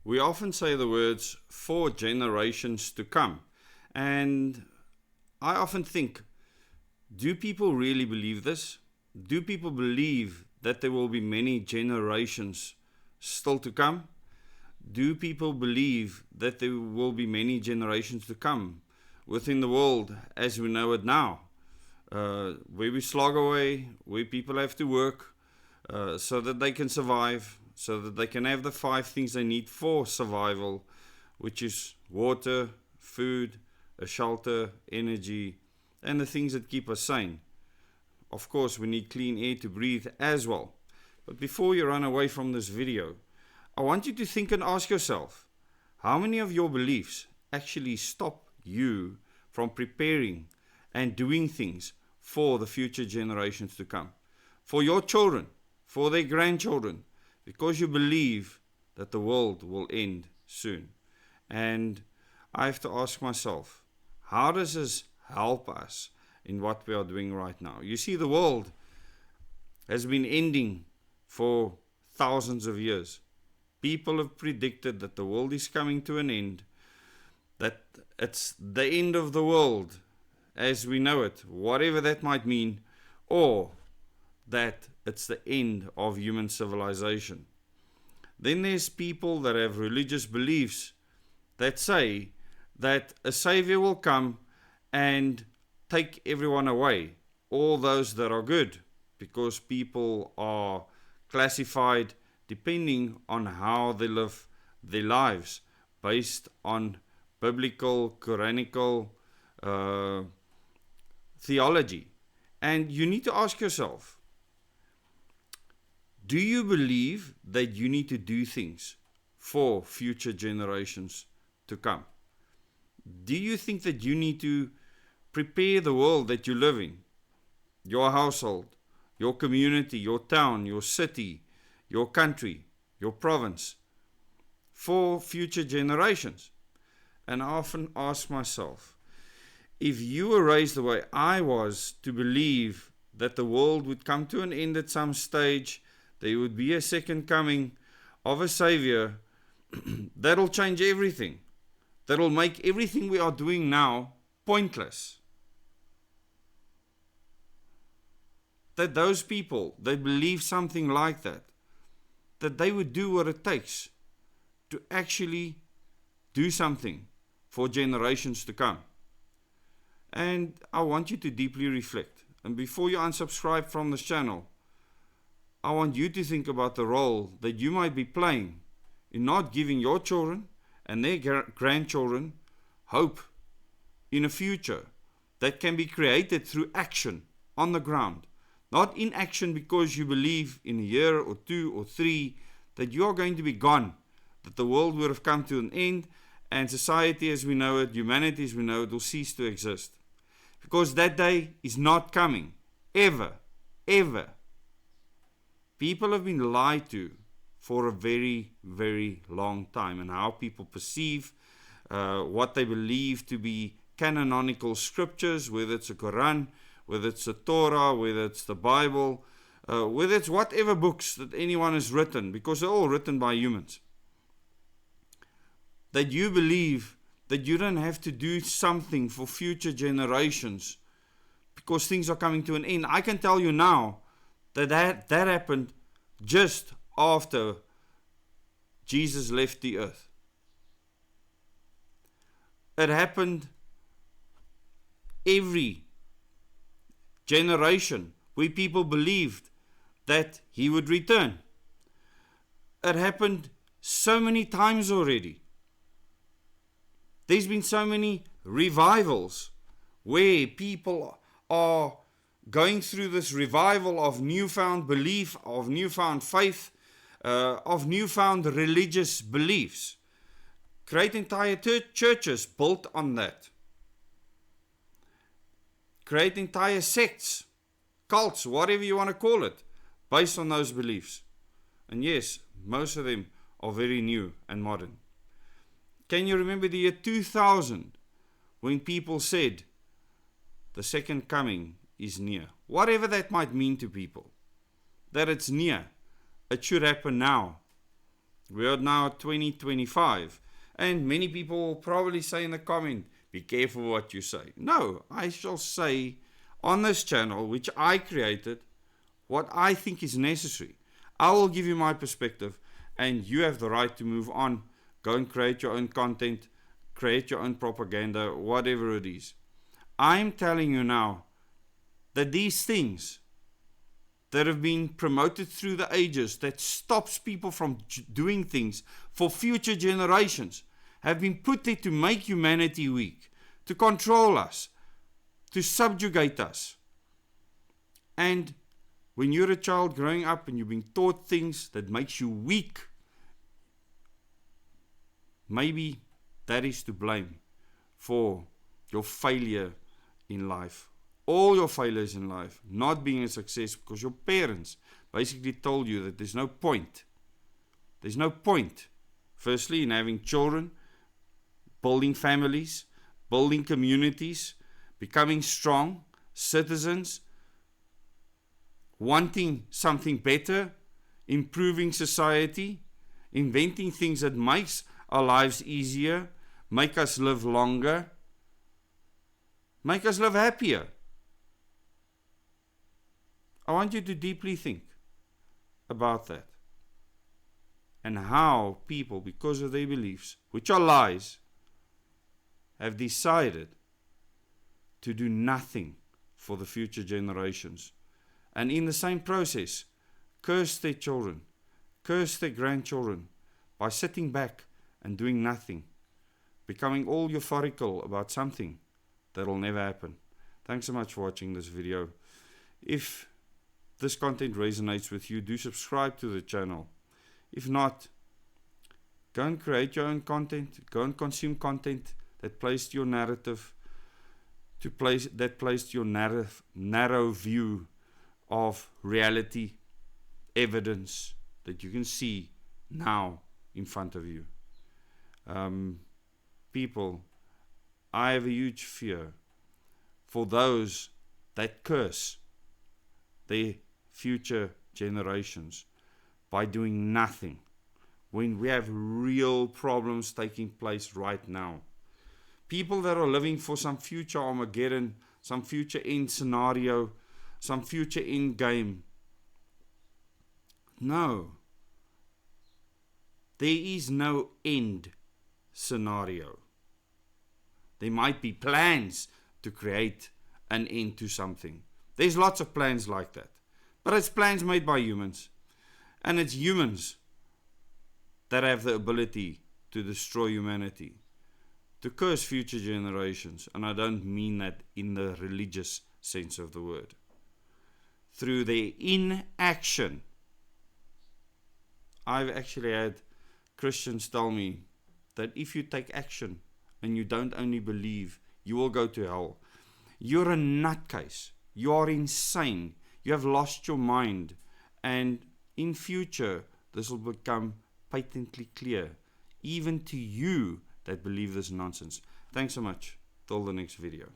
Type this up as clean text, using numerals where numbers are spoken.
We often say the words for generations to come. And I often think, do people really believe this? Do people believe that there will be many generations still to come? Do people believe that there will be many generations to come within the world as we know it now? Where we slog away, where people have to work so that they can survive, so that they can have the 5 things they need for survival, which is water, food, a shelter, energy, and the things that keep us sane. Of course, we need clean air to breathe as well. But before you run away from this video, I want you to think and ask yourself, how many of your beliefs actually stop you from preparing and doing things for the future generations to come? For your children, for their grandchildren, because you believe that the world will end soon. And I have to ask myself, how does this help us in what we are doing right now? You see, the world has been ending for thousands of years. People have predicted that the world is coming to an end, that it's the end of the world as we know it, whatever that might mean, or that it's the end of human civilization. Then there's people that have religious beliefs that say that a savior will come and take everyone away, all those that are good, because people are classified depending on how they live their lives based on biblical, Quranical theology. And you need to ask yourself, do you believe that you need to do things for future generations to come? Do you think that you need to prepare the world that you live in, your household, your community, your town, your city, your country, your province, for future generations? And I often ask myself, if you were raised the way I was to believe that the world would come to an end at some stage, there would be a second coming of a savior, that'll change everything. That'll make everything we are doing now pointless. That those people, they believe something like that they would do what it takes to actually do something for generations to come. And I want you to deeply reflect. And before you unsubscribe from this channel, I want you to think about the role that you might be playing in not giving your children and their grandchildren hope in a future that can be created through action on the ground. Not inaction because you believe in a year or 2 or 3 that you are going to be gone, that the world would have come to an end and society as we know it, humanity as we know it, will cease to exist. Because that day is not coming. Ever. Ever. People have been lied to for a very, very long time, and how people perceive what they believe to be canonical scriptures, whether it's a Quran, whether it's the Torah, whether it's the Bible, whether it's whatever books that anyone has written, because they're all written by humans. That you believe that you don't have to do something for future generations because things are coming to an end. I can tell you now that happened just after Jesus left the earth. It happened every generation where people believed that he would return. It happened so many times already. There's been so many revivals where people are going through this revival of newfound belief, of newfound faith, of newfound religious beliefs. Create entire churches built on that. Create entire sects, cults, whatever you want to call it, based on those beliefs. And yes, most of them are very new and modern. Can you remember the year 2000 when people said the second coming is near? Whatever that might mean to people, that it's near, it should happen now. We are now 2025, and many people will probably say in the comment, be careful what you say. No, I shall say on this channel, which I created, what I think is necessary. I will give you my perspective, and you have the right to move on. Go and create your own content, create your own propaganda, whatever it is. I'm telling you now that these things that have been promoted through the ages, that stops people from doing things for future generations, have been put there to make humanity weak, to control us, to subjugate us. And when you're a child growing up and you've been taught things that makes you weak, maybe that is to blame for your failure in life. All your failures in life, not being a success because your parents basically told you that there's no point. There's no point, firstly, in having children, building families, building communities, becoming strong citizens, wanting something better, improving society, inventing things that makes our lives easier, make us live longer, make us live happier. I want you to deeply think about that and how people, because of their beliefs, which are lies, have decided to do nothing for the future generations, and in the same process curse their children, curse their grandchildren by sitting back and doing nothing, becoming all euphorical about something that will never happen. Thanks so much for watching this video. If this content resonates with you, do subscribe to the channel. If not, go and create your own content, go and consume content that plays to your narrative, that plays to your narrow view of reality, evidence that you can see now in front of you. People, I have a huge fear for those that curse their future generations by doing nothing when we have real problems taking place right now. People that are living for some future Armageddon, some future end scenario, some future end game. No. There is no end scenario. There might be plans to create an end to something. There's lots of plans like that. But it's plans made by humans. And it's humans that have the ability to destroy humanity, to curse future generations. And I don't mean that in the religious sense of the word. Through their inaction. I've actually had Christians tell me that if you take action and you don't only believe, you will go to hell. You're a nutcase. You are insane. You have lost your mind. And in future, this will become patently clear, even to you that believe this nonsense. Thanks so much. Till the next video.